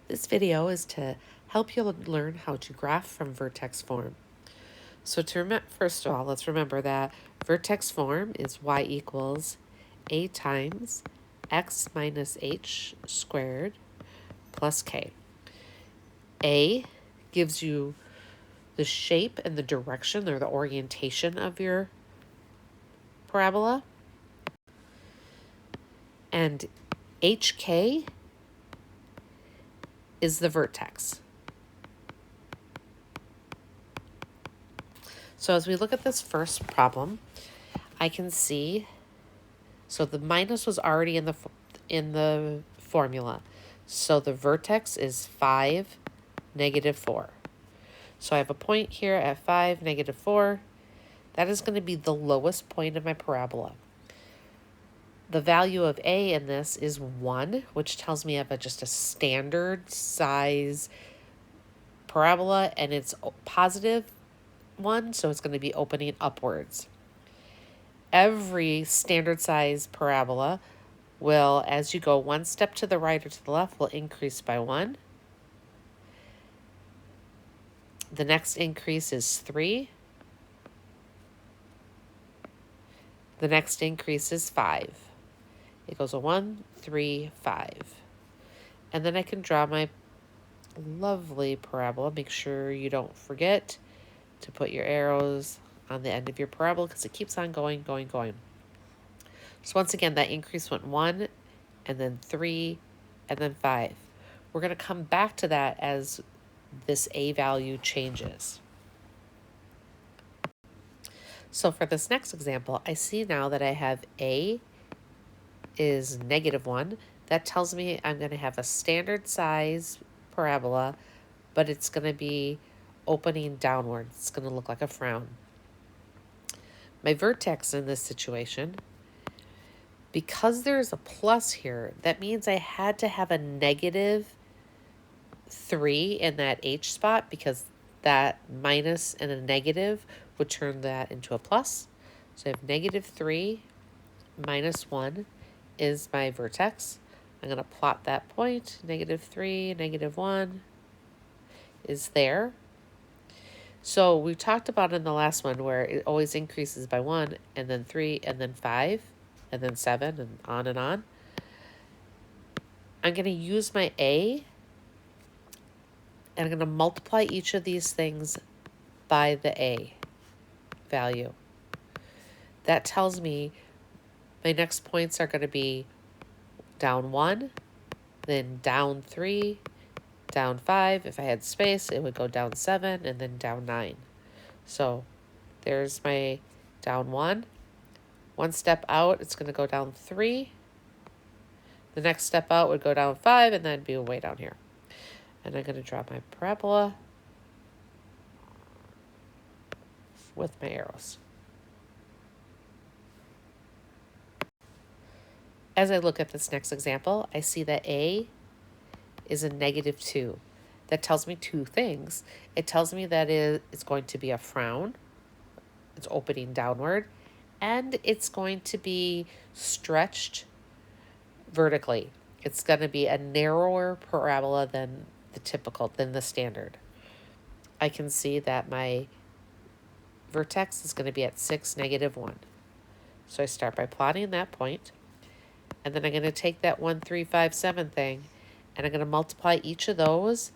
This video is to help you learn how to graph from Vertex Form. So first of all, let's remember that Vertex Form is y equals a times x minus h squared plus k. A gives you the shape and the direction or the orientation of your parabola. And hk is the vertex. So as we look at this first problem, I can see, so the minus was already in the formula. So the vertex is 5, -4. So I have a point here at 5, -4. That is going to be the lowest point of my parabola. The value of a in this is 1, which tells me I have just a standard size parabola, and it's positive 1, so it's going to be opening upwards. Every standard size parabola will, as you go one step to the right or to the left, will increase by 1. The next increase is 3. The next increase is 5. It goes a 1, 3, 5. And then I can draw my lovely parabola. Make sure you don't forget to put your arrows on the end of your parabola because it keeps on going, going, going. So once again, that increase went 1, and then 3, and then 5. We're going to come back to that as this a value changes. So for this next example, I see now that I have a is -1. That tells me I'm going to have a standard size parabola, but it's going to be opening downward. It's going to look like a frown. My vertex in this situation, because there's a plus here, that means I had to have a -3 in that H spot, because that minus and a negative would turn that into a plus. So I have -3 minus 1 is my vertex. I'm going to plot that point. -3, -1 is there. So we talked about in the last one where it always increases by 1, and then 3, and then 5, and then 7, and on and on. I'm going to use my A, and I'm going to multiply each of these things by the A value. That tells me my next points are going to be down 1, then down 3, down 5. If I had space, it would go down 7, and then down 9. So there's my down 1. One step out, it's going to go down 3. The next step out would go down 5, and then be way down here. And I'm going to draw my parabola with my arrows. As I look at this next example, I see that A is a -2. That tells me two things. It tells me that it's going to be a frown. It's opening downward. And it's going to be stretched vertically. It's going to be a narrower parabola than the standard. I can see that my vertex is going to be at 6, -1. So I start by plotting that point, and then I'm going to take that 1, 3, 5, 7 thing, and I'm going to multiply each of those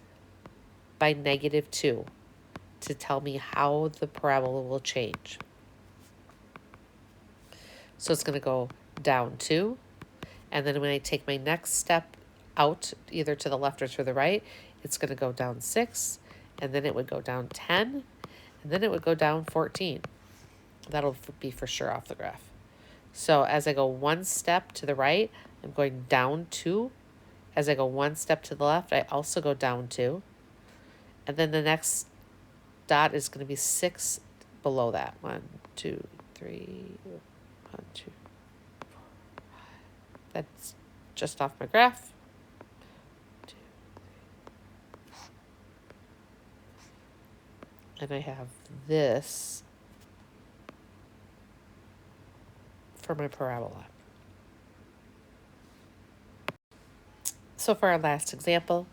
by -2 to tell me how the parabola will change. So it's going to go down 2, and then when I take my next step out, either to the left or to the right, it's going to go down 6, and then it would go down 10, and then it would go down 14. That'll be for sure off the graph. So as I go one step to the right, I'm going down 2. As I go one step to the left, I also go down 2. And then the next dot is going to be 6 below that. 1, 2, 3, 1, 2, 4, 5. That's just off my graph. 2, 3. And I have this for my parabola. So for our last example,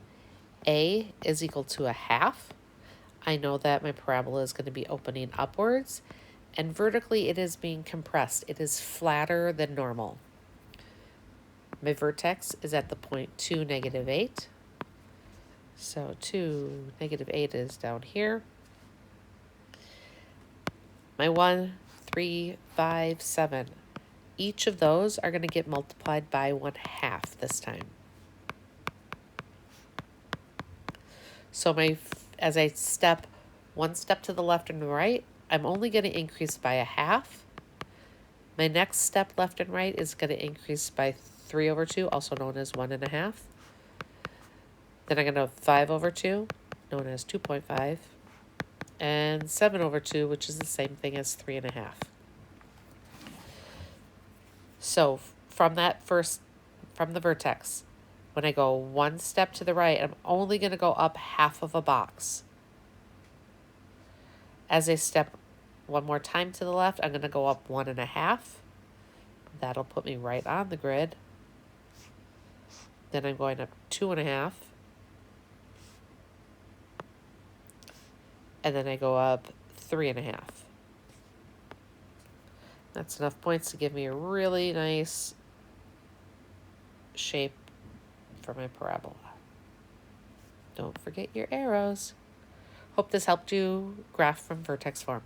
A is equal to a half. I know that my parabola is going to be opening upwards, and vertically it is being compressed. It is flatter than normal. My vertex is at the point 2, -8. So 2, -8 is down here. My 1, 3, 5, 7. Each of those are going to get multiplied by 1/2 this time. So as I step one step to the left and right, I'm only going to increase by a half. My next step left and right is going to increase by 3/2, also known as 1.5. Then I'm going to have 5/2, known as 2.5, and 7/2, which is the same thing as 3.5. So from the vertex, when I go one step to the right, I'm only going to go up half of a box. As I step one more time to the left, I'm going to go up 1.5. That'll put me right on the grid. Then I'm going up 2.5. And then I go up 3.5. That's enough points to give me a really nice shape for my parabola. Don't forget your arrows. Hope this helped you graph from Vertex Form.